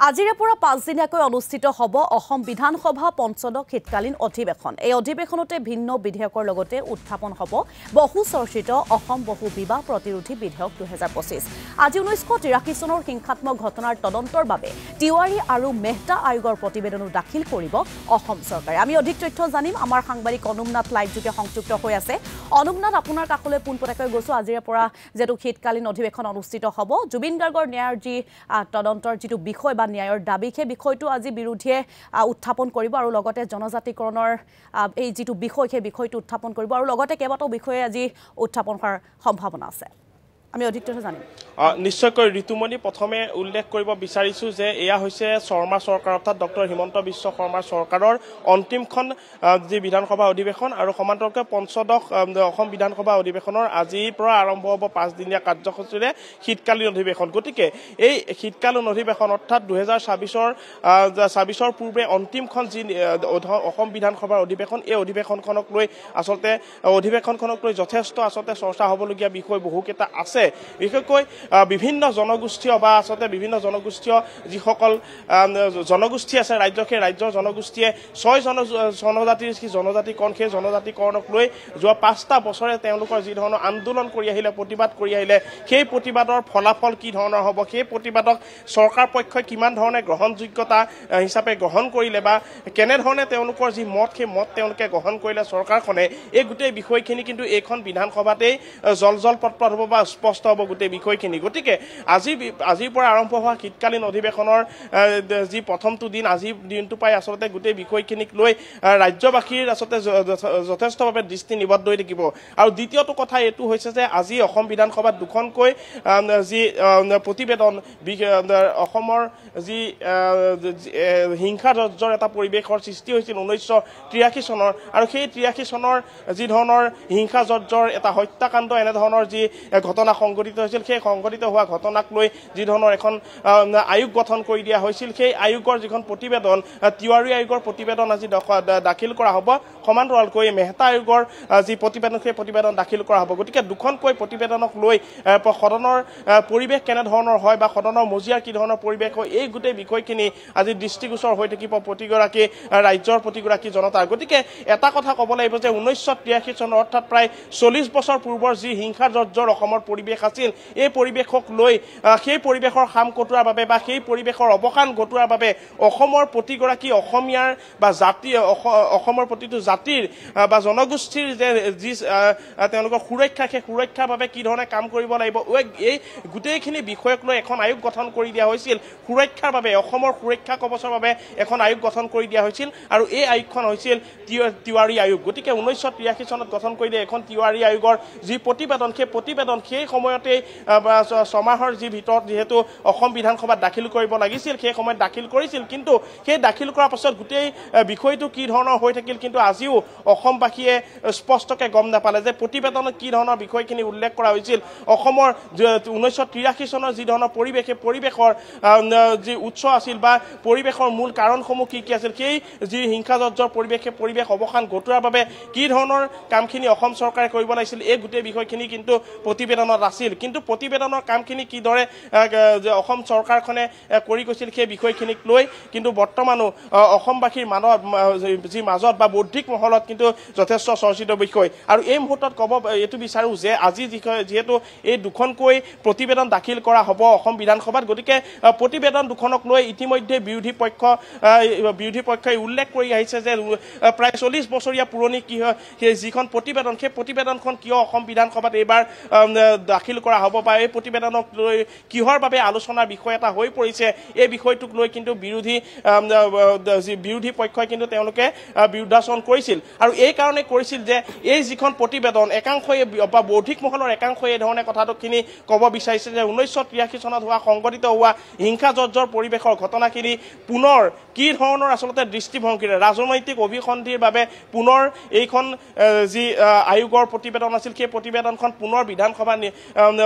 আজিৰে পৰা 5 দিনীয়াকৈ অনুষ্ঠিত হ'ব অসম বিধানসভা পঞ্চদশ শীতকালীন অধিৱেশন। এই অধিৱেশনতে ভিন্ন বিধেয়কৰ লগতে উত্থাপন হ'ব বহু চৰ্চিত অসম বহু বিবাহ প্ৰতিৰোধী বিধেয়ক 2025। আজি 1983 চনৰ হিংসাত্মক ঘটনাৰ তদন্তৰ বাবে তিৱাৰী আৰু মেহতা আয়োগৰ প্ৰতিবেদনো দাখিল কৰিব অসম চৰকাৰে। আমি অধিক তথ্য জানিম। আমাৰ সাংবাদিক অনুমনাথ লাইভ যোগে সংযুক্ত হৈ আছে। অনুমনাথ, আপোনাৰ কাষলৈ পোনপটীয়াকৈ গৈছো। আজিৰে পৰা যেটো শীতকালীন অধিৱেশন অনুষ্ঠিত হ'ব, জুবিন গাৰ্গৰ ন্যায়ৰ যি তদন্তৰ যিটো বিষয় বা ন্যায়ৰ দাবী, সেই বিষয়টো আজি বিৰোধীয়ে উত্থাপন কৰিব আৰু লগতে জনজাতিকৰণৰ এই যিটো বিষয়, সেই বিষয়টো উত্থাপন কৰিব আৰু লগতে কেইবাটাও বিষয়ে আজি উত্থাপন হোৱাৰ সম্ভাৱনা আছে। আমি অধিক তথ্য জানিম। নিশ্চয়কৈ ঋতুমণি, প্ৰথমে উল্লেখ কৰিব বিচাৰিছো যে এয়া হৈছে শৰ্মা চৰকাৰ অৰ্থাৎ ডক্টৰ হিমন্ত বিশ্ব শৰ্মাৰ চৰকাৰৰ অন্তিমখন যি বিধানসভা অধিৱেশন আৰু সমান্তৰালকৈ পঞ্চদশ অসম বিধানসভা অধিৱেশনৰ আজিৰ পৰা আৰম্ভ হ'ব 5 দিনীয়া কাৰ্যসূচীৰে শীতকালীন অধিৱেশন। গতিকে এই শীতকালীন অধিৱেশন অৰ্থাৎ 2026ৰ পূৰ্বে অন্তিমখন যি অসম বিধানসভাৰ অধিৱেশন, এই অধিৱেশনখনক লৈ যথেষ্ট আচলতে চৰ্চা হ'বলগীয়া বিষয় বহুকেইটা আছে। বিশেষকৈ বিভিন্ন জনগোষ্ঠীয় বা আচলতে বিভিন্ন জনগোষ্ঠীয় যিসকল জনগোষ্ঠী আছে ৰাজ্যৰ, সেই ৰাজ্যৰ জনগোষ্ঠীয়ে 6 জনজাতিকৰণ, সেই জনজাতিকৰণক লৈ যোৱা 5টা বছৰে তেওঁলোকৰ যি ধৰণৰ আন্দোলন কৰি আহিলে, প্ৰতিবাদ কৰি আহিলে, সেই প্ৰতিবাদৰ ফলাফল কি ধৰণৰ হ'ব, সেই প্ৰতিবাদক চৰকাৰ পক্ষই কিমান ধৰণে গ্ৰহণযোগ্যতা হিচাপে গ্ৰহণ কৰিলে বা কেনেধৰণে তেওঁলোকৰ যি মত, সেই মত তেওঁলোকে গ্ৰহণ কৰিলে চৰকাৰখনে, এই গোটেই বিষয়খিনি কিন্তু এইখন বিধানসভাতেই জল পটপট হ'ব বা স্পষ্ট হ'ব গোটেই বিষয়খিনি। গতিকে আজিৰ পৰা আৰম্ভ হোৱা শীতকালীন অধিৱেশনৰ যি প্ৰথমটো দিন, আজিৰ দিনটো পাই আচলতে গোটেই বিষয়খিনিক লৈ ৰাজ্যবাসীৰ আচলতে যথেষ্টভাৱে দৃষ্টি নিবদ্ধ হৈ থাকিব। আৰু দ্বিতীয়টো কথা এইটো হৈছে যে আজি অসম বিধানসভাত দুখনকৈ যি প্ৰতিবেদন, অসমৰ যি হিংসাজৰ্জৰ এটা পৰিৱেশৰ সৃষ্টি হৈছিল 1983 চনৰ, আৰু সেই 83 চনৰ যি ধৰণৰ হিংসাজৰ্জৰ এটা হত্যাকাণ্ড, এনেধৰণৰ যি ঘটনা সংঘটিত হৈছিল, সেই সংঘটিত হোৱা ঘটনাক লৈ যি ধৰণৰ এখন আয়োগ গঠন কৰি দিয়া হৈছিল, সেই আয়োগৰ যিখন প্ৰতিবেদন, তিৱাৰী আয়োগৰ প্ৰতিবেদন আজি দাখিল কৰা হ'ব। সমান্তৰালকৈ মেহতা আয়োগৰ যি প্ৰতিবেদন, সেই প্ৰতিবেদন দাখিল কৰা হ'ব। গতিকে দুখনকৈ প্ৰতিবেদনক লৈ সদনৰ পৰিৱেশ কেনেধৰণৰ হয় বা সদনৰ মজিয়াৰ কি ধৰণৰ পৰিৱেশ হয়, এই গোটেই বিষয়খিনি আজি দৃষ্টিগোচৰ হৈ থাকিব প্ৰতিগৰাকী ৰাজ্যৰ প্ৰতিগৰাকী জনতাৰ। গতিকে এটা কথা ক'ব লাগিব যে 1983 চনৰ অৰ্থাৎ প্ৰায় 40 বছৰ পূৰ্বৰ যি হিংসাজৰ্জৰ অসমৰ পৰিৱেশ আছিল, এই পৰিৱেশক লৈ সেই পৰিৱেশৰ খাম কটোৱাৰ বাবে বা সেই পৰিৱেশৰ অৱসান ঘটোৱাৰ বাবে অসমৰ প্ৰতিগৰাকী অসমীয়াৰ বা অসমৰ প্ৰতিটো জাতিৰ বা জনগোষ্ঠীৰ যি তেওঁলোকৰ সুৰক্ষা, সেই সুৰক্ষাৰ বাবে কি ধৰণে কাম কৰিব লাগিব, এই গোটেইখিনি বিষয়ক লৈ এখন আয়োগ গঠন কৰি দিয়া হৈছিল। সুৰক্ষাৰ বাবে, অসমৰ সুৰক্ষা কৱচৰ বাবে এখন আয়োগ গঠন কৰি দিয়া হৈছিল আৰু এই আয়োগখন হৈছিল তিৱাৰী আয়োগ। গতিকে 1983 চনত গঠন কৰিলে এখন তিৱাৰী আয়োগৰ যি প্ৰতিবেদন, সেই প্ৰতিবেদন সেই সময়তেই ছমাহৰ যি ভিতৰত যিহেতু অসম বিধানসভাত দাখিল কৰিব লাগিছিল, সেই সময়ত দাখিল কৰিছিল। কিন্তু সেই দাখিল কৰাৰ পাছত গোটেই বিষয়টো কি ধৰণৰ হৈ থাকিল, কিন্তু আজিও অসমবাসীয়ে স্পষ্টকৈ গম নাপালে যে প্ৰতিবেদনত কি ধৰণৰ বিষয়খিনি উল্লেখ কৰা হৈছিল। অসমৰ 1983 চনৰ যি ধৰণৰ পৰিৱেশ, সেই পৰিৱেশৰ যি উৎস আছিল বা পৰিৱেশৰ মূল কাৰণসমূহ কি আছিল, সেই যি হিংসাজৰ্জৰ পৰিৱেশ, সেই পৰিৱেশ অৱসান ঘটোৱাৰ বাবে কি ধৰণৰ কামখিনি অসম চৰকাৰে কৰিব লাগিছিল, এই গোটেই বিষয়খিনি কিন্তু প্ৰতিবেদনত আছিল। কিন্তু প্ৰতিবেদনৰ কামখিনি কিদৰে অসম চৰকাৰখনে কৰি গৈছিল, সেই বিষয়খিনিক লৈ কিন্তু বৰ্তমানো অসমবাসীৰ মাজত বা বৌদ্ধিক মহলত কিন্তু যথেষ্ট চৰ্চিত বিষয়। আৰু এই মুহূৰ্তত ক'ব এইটো বিচাৰোঁ যে আজি যিহেতু এই দুখনকৈ প্ৰতিবেদন দাখিল কৰা হ'ব অসম বিধানসভাত, গতিকে প্ৰতিবেদন দুখনক লৈ ইতিমধ্যে বিৰোধী পক্ষই উল্লেখ কৰি আহিছে যে প্ৰায় 40 বছৰীয়া পুৰণি কি হয় সেই যিখন প্ৰতিবেদন, সেই প্ৰতিবেদনখন কিয় অসম বিধানসভাত এইবাৰ দাখিল কৰা হ'ব বা এই প্ৰতিবেদনক লৈ কিহৰ বাবে আলোচনাৰ বিষয় এটা হৈ পৰিছে, এই বিষয়টোক লৈ কিন্তু বিৰোধী পক্ষই কিন্তু তেওঁলোকে বিৰুদ্ধাচৰণ কৰিছিল। আৰু এই কাৰণে কৰিছিল যে এই যিখন প্ৰতিবেদন, একাংশই বা বৌদ্ধিক মহলৰ একাংশই এই ধৰণে কথাটোখিনি ক'ব বিচাৰিছে যে 1983 চনত সংঘটিত হোৱা হিংসাজৰ্জৰ পৰিৱেশৰ ঘটনাখিনি পুনৰ কি ধৰণৰ আচলতে দৃষ্টিভংগীৰে ৰাজনৈতিক অভিসন্ধিৰ বাবে পুনৰ এইখন যি আয়োগৰ প্ৰতিবেদন আছিল, সেই প্ৰতিবেদনখন পুনৰ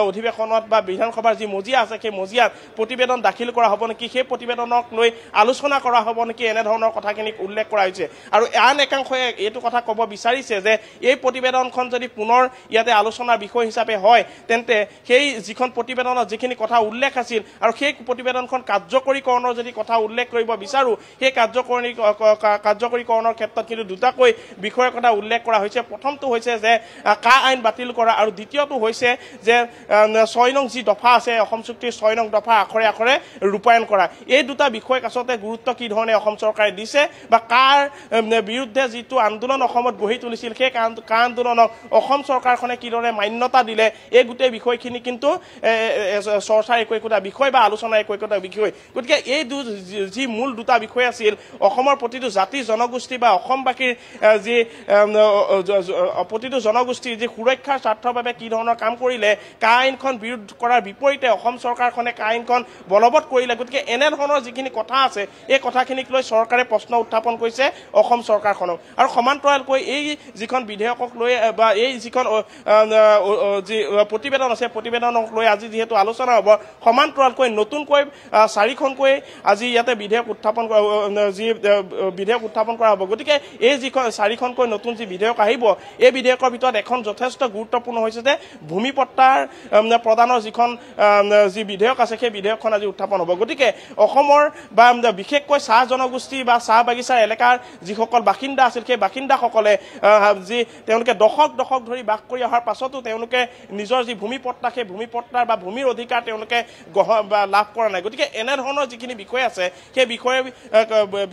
অধিৱেশনত বা বিধানসভাৰ যি মজিয়া আছে সেই মজিয়াত প্ৰতিবেদন দাখিল কৰা হ'ব নেকি সেই প্ৰতিবেদনক লৈ আলোচনা কৰা হ'ব নেকি এনেধৰণৰ কথাখিনি উল্লেখ কৰা হৈছে আৰু আন একাংশই এইটো কথা ক'ব বিচাৰিছে যে এই প্ৰতিবেদনখন যদি পুনৰ ইয়াতে আলোচনাৰ বিষয় হিচাপে হয় তেন্তে সেই যিখন প্ৰতিবেদনত যিখিনি কথা উল্লেখ আছিল আৰু সেই প্ৰতিবেদনখন কাৰ্যকৰীকৰণৰ যদি কথা উল্লেখ কৰিব বিচাৰো সেই কাৰ্যকৰীকৰণৰ ক্ষেত্ৰত কিন্তু দুটাকৈ বিষয়ৰ কথা উল্লেখ কৰা হৈছে প্ৰথমটো হৈছে যে কা আইন বাতিল কৰা আৰু দ্বিতীয়টো হৈছে যে 6 নং যি দফা আছে অসম চুক্তিৰ 6 নং দফা আখৰে আখৰে ৰূপায়ণ কৰা এই দুটা বিষয়ক আচলতে গুৰুত্ব কি ধৰণে অসম চৰকাৰে দিছে বা কাৰ বিৰুদ্ধে যিটো আন্দোলন অসমত গঢ়ি তুলিছিল সেই কা আন্দোলনক অসম চৰকাৰখনে কিদৰে মান্যতা দিলে এই গোটেই বিষয়খিনি কিন্তু চৰ্চাৰ একোটা বিষয় বা আলোচনাৰ একোটা বিষয় গতিকে এই যি মূল দুটা বিষয় আছিল অসমৰ প্ৰতিটো জাতি জনগোষ্ঠী বা অসমবাসীৰ যি প্ৰতিটো জনগোষ্ঠীৰ যি সুৰক্ষাৰ স্বাৰ্থৰ বাবে কি ধৰণৰ কাম কৰিলে কা আইনখন বিৰোধ কৰাৰ বিপৰীতে অসম চৰকাৰখনে কা আইনখন বলবৎ কৰিলে গতিকে এনেধৰণৰ যিখিনি কথা আছে এই কথাখিনিক লৈ চৰকাৰে প্ৰশ্ন উত্থাপন কৰিছে অসম চৰকাৰখনক আৰু সমান্তৰালকৈ এই যিখন বিধেয়কক লৈ বা এই যিখন যি প্ৰতিবেদন আছে প্ৰতিবেদনক লৈ আজি যিহেতু আলোচনা হ'ব সমান্তৰালকৈ নতুনকৈ 4খনকৈ আজি ইয়াতে বিধেয়ক উত্থাপন কৰা হ'ব গতিকে এই যিখন 4খনকৈ নতুন যি বিধেয়ক আহিব এই বিধেয়কৰ ভিতৰত এখন যথেষ্ট গুৰুত্বপূৰ্ণ হৈছে যে ভূমিপট্টাৰ প্ৰদানৰ যিখন যি বিধেয়ক আছে সেই বিধেয়কখন আজি উত্থাপন হ'ব গতিকে অসমৰ বা বিশেষকৈ চাহ জনগোষ্ঠী বা চাহ বাগিচাৰ এলেকাৰ যিসকল বাসিন্দা আছিল সেই বাসিন্দাসকলে যি তেওঁলোকে দশক ধৰি বাস কৰি অহাৰ পাছতো তেওঁলোকে নিজৰ যি ভূমিপট্টা সেই ভূমিপট্টাৰ বা ভূমিৰ অধিকাৰ তেওঁলোকে লাভ কৰা নাই গতিকে এনেধৰণৰ যিখিনি বিষয় আছে সেই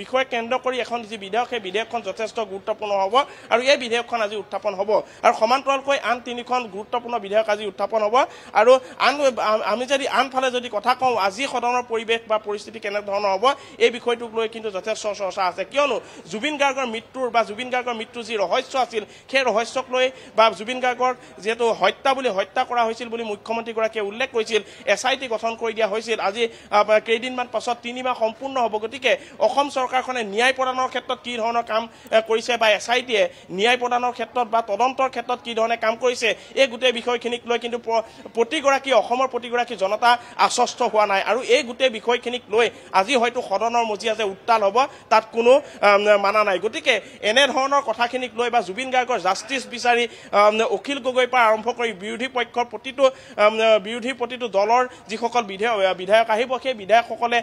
বিষয়ে কেন্দ্ৰ কৰি এখন যি বিধেয়ক সেই বিধেয়কখন যথেষ্ট গুৰুত্বপূৰ্ণ হ'ব আৰু এই বিধেয়কখন আজি উত্থাপন হ'ব আৰু সমান্তৰালকৈ আন 3খন গুৰুত্বপূৰ্ণ বিধেয়ক আজি উত্থাপন হ'ব আৰু আমি যদি আনফালে যদি কথা কওঁ আজি সদনৰ পৰিৱেশ বা পৰিস্থিতি কেনেধৰণৰ হ'ব এই বিষয়টোক লৈ কিন্তু যথেষ্ট চৰ্চা আছে কিয়নো জুবিন গাৰ্গৰ মৃত্যুৰ যি ৰহস্য আছিল সেই ৰহস্যক লৈ বা জুবিন গাৰ্গৰ যিহেতু হত্যা কৰা হৈছিল বুলি মুখ্যমন্ত্ৰীগৰাকীয়ে উল্লেখ কৰিছিল SIT গঠন কৰি দিয়া হৈছিল আজি কেইদিনমান পাছত 3 মাহ সম্পূৰ্ণ হ'ব গতিকে অসম চৰকাৰখনে ন্যায় প্ৰদানৰ ক্ষেত্ৰত কি ধৰণৰ কাম কৰিছে বা SITয়ে ন্যায় প্ৰদানৰ ক্ষেত্ৰত বা তদন্তৰ ক্ষেত্ৰত কি ধৰণে কাম কৰিছে এই গোটেই বিষয়খিনিক লৈ কিন্তু অসমৰ প্ৰতিগৰাকী জনতা আশ্বস্ত হোৱা নাই আৰু এই গোটেই বিষয়খিনিক লৈ আজি হয়তো সদনৰ মজিয়া যে উত্তাল হ'ব তাত কোনো মানা নাই গতিকে এনেধৰণৰ কথাখিনিক লৈ বা জুবিন গাৰ্গৰ জাষ্টিছ বিচাৰি অখিল গগৈৰ পৰা আৰম্ভ কৰি বিৰোধী প্ৰতিটো দলৰ যিসকল বিধায়ক আহিব সেই বিধায়কসকলে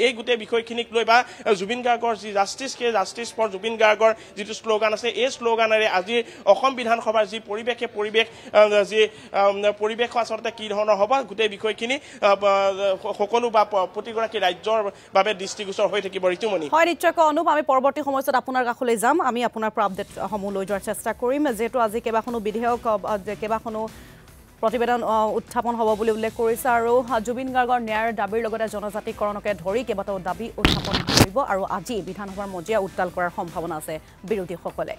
এই গোটেই বিষয়খিনিক লৈ বা জুবিন গাৰ্গৰ যি জাষ্টিছ সেই জাষ্টিছ ফৰ জুবিন গাৰ্গৰ যিটো শ্লোগান আছে এই শ্লোগানেৰে আজিৰ অসম বিধানসভাৰ যি পৰিৱেশ আচলতে কি ধৰণৰ হ'ব গোটেই বিষয়খিনি সকলো বা প্ৰতিগৰাকী ৰাজ্যৰ বাবে দৃষ্টিগোচৰ হৈ থাকিব ঋতুমণি হয় নিশ্চয়কৈ অনুপ আমি পৰৱৰ্তী সময়ত আপোনাৰ কাষলৈ যাম আমি আপোনাৰ পৰা আপডেটসমূহ লৈ যোৱাৰ চেষ্টা কৰিম যিহেতু আজি কেইবাখনো বিধেয়ক কেইবাখনো প্ৰতিবেদন উত্থাপন হ'ব বুলি উল্লেখ কৰিছে আৰু জুবিন গাৰ্গৰ ন্যায়ৰ দাবীৰ লগতে জনজাতিকৰণকে ধৰি কেইবাটাও দাবী উত্থাপন কৰিব আৰু আজি বিধানসভাৰ মজিয়া উত্তাল কৰাৰ সম্ভাৱনা আছে বিৰোধীসকলে